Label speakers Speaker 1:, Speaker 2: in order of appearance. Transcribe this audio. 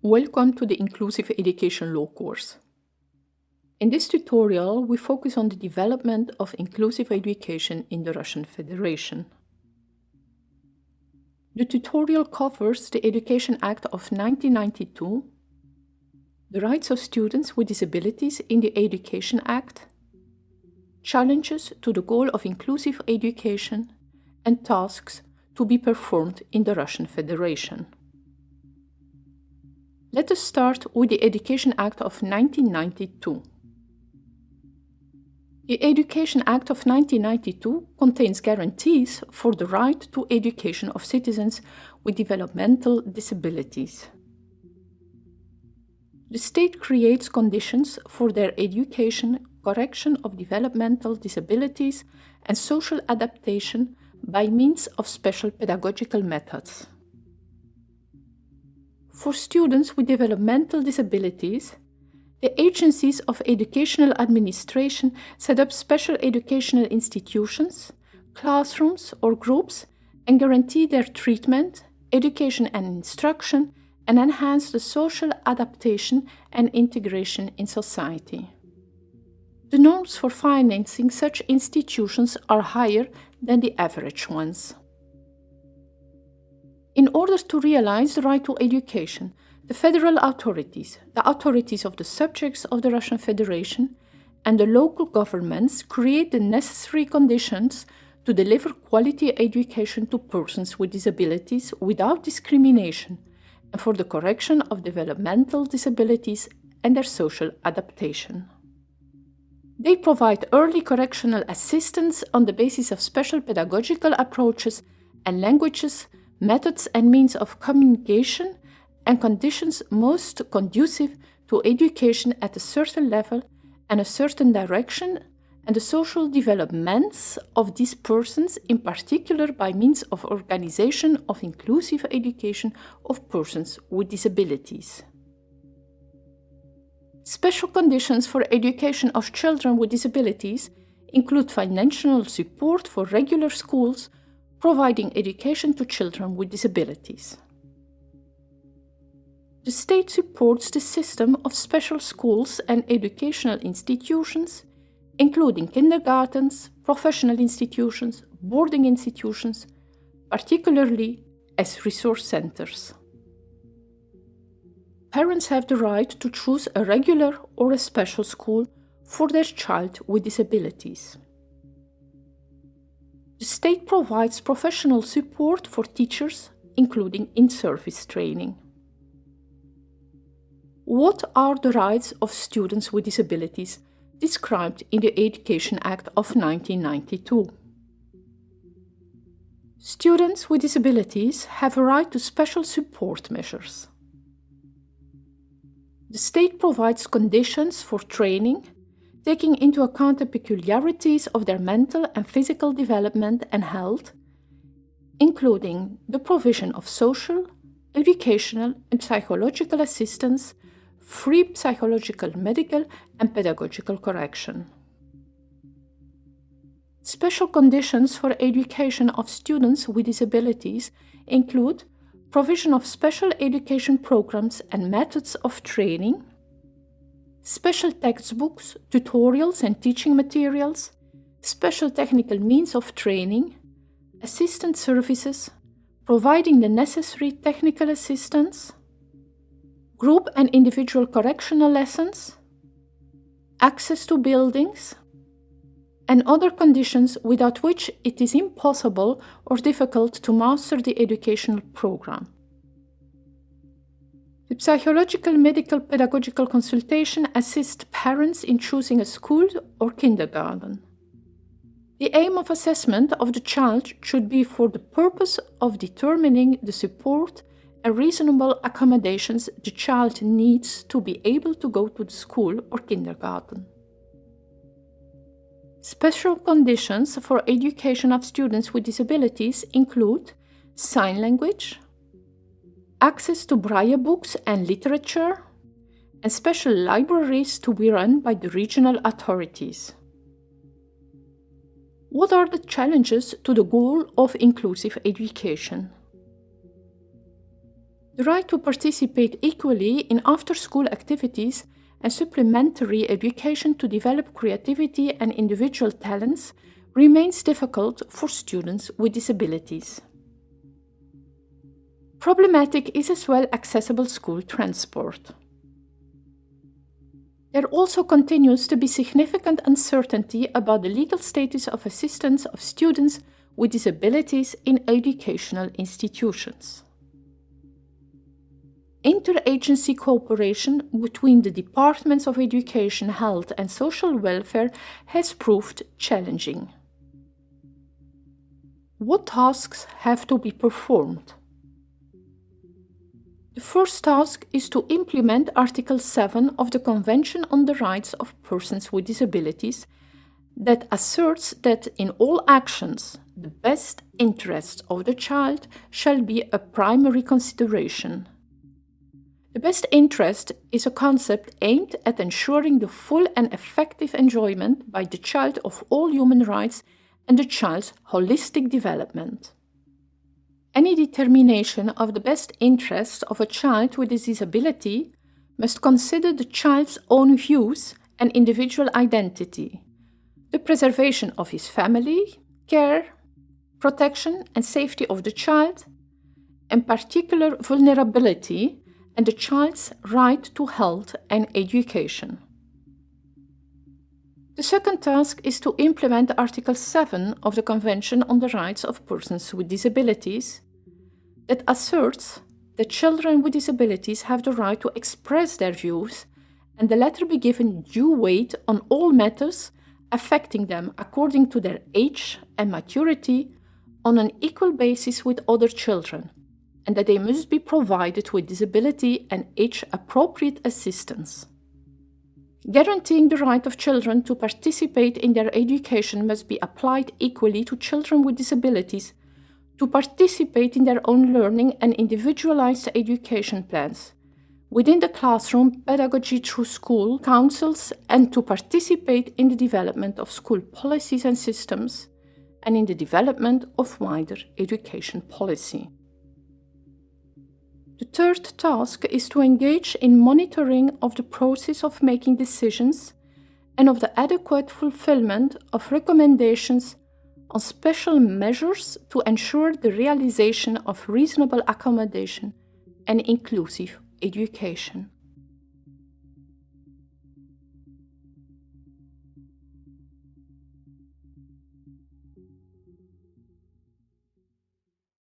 Speaker 1: Welcome to the Inclusive Education Law course. In this tutorial, we focus on the development of inclusive education in the Russian Federation. The tutorial covers the Education Act of 1992, the rights of students with disabilities in the Education Act, challenges to the goal of inclusive education, and tasks to be performed in the Russian Federation. Let us start with the Education Act of 1992. The Education Act of 1992 contains guarantees for the right to education of citizens with developmental disabilities. The state creates conditions for their education, correction of developmental disabilities, and social adaptation by means of special pedagogical methods. For students with developmental disabilities, the agencies of educational administration set up special educational institutions, classrooms, or groups and guarantee their treatment, education and instruction, and enhance the social adaptation and integration in society. The norms for financing such institutions are higher than the average ones. In order to realize the right to education, the federal authorities, the authorities of the subjects of the Russian Federation, and the local governments create the necessary conditions to deliver quality education to persons with disabilities without discrimination and for the correction of developmental disabilities and their social adaptation. They provide early correctional assistance on the basis of special pedagogical approaches and languages, methods and means of communication, and conditions most conducive to education at a certain level and a certain direction, and the social developments of these persons, in particular by means of organization of inclusive education of persons with disabilities. Special conditions for education of children with disabilities include financial support for regular schools, providing education to children with disabilities. The state supports the system of special schools and educational institutions, including kindergartens, professional institutions, boarding institutions, particularly as resource centers. Parents have the right to choose a regular or a special school for their child with disabilities. The state provides professional support for teachers, including in-service training. What are the rights of students with disabilities described in the Education Act of 1992? Students with disabilities have a right to special support measures. The state provides conditions for training, taking into account the peculiarities of their mental and physical development and health, including the provision of social, educational, and psychological assistance, free psychological, medical, and pedagogical correction. Special conditions for education of students with disabilities include provision of special education programs and methods of training, special textbooks, tutorials and teaching materials, special technical means of training, assistance services, providing the necessary technical assistance, group and individual correctional lessons, access to buildings, and other conditions without which it is impossible or difficult to master the educational program. The psychological, medical, pedagogical consultation assists parents in choosing a school or kindergarten. The aim of assessment of the child should be for the purpose of determining the support and reasonable accommodations the child needs to be able to go to the school or kindergarten. Special conditions for education of students with disabilities include sign language, access to Braille books and literature, and special libraries to be run by the regional authorities. What are the challenges to the goal of inclusive education? The right to participate equally in after-school activities and supplementary education to develop creativity and individual talents remains difficult for students with disabilities. Problematic is as well accessible school transport. There also continues to be significant uncertainty about the legal status of assistance of students with disabilities in educational institutions. Interagency cooperation between the Departments of Education, Health and Social Welfare has proved challenging. What tasks have to be performed? The first task is to implement Article 7 of the Convention on the Rights of Persons with Disabilities that asserts that in all actions, the best interests of the child shall be a primary consideration. The best interest is a concept aimed at ensuring the full and effective enjoyment by the child of all human rights and the child's holistic development. Any determination of the best interests of a child with a disability must consider the child's own views and individual identity, the preservation of his family, care, protection and safety of the child, and particular vulnerability and the child's right to health and education. The second task is to implement Article 7 of the Convention on the Rights of Persons with Disabilities that asserts that children with disabilities have the right to express their views and the latter be given due weight on all matters affecting them according to their age and maturity on an equal basis with other children, and that they must be provided with disability and age-appropriate assistance. Guaranteeing the right of children to participate in their education must be applied equally to children with disabilities to participate in their own learning and individualized education plans, within the classroom, pedagogy through school councils, and to participate in the development of school policies and systems, and in the development of wider education policy. The third task is to engage in monitoring of the process of making decisions and of the adequate fulfillment of recommendations on special measures to ensure the realization of reasonable accommodation and inclusive education.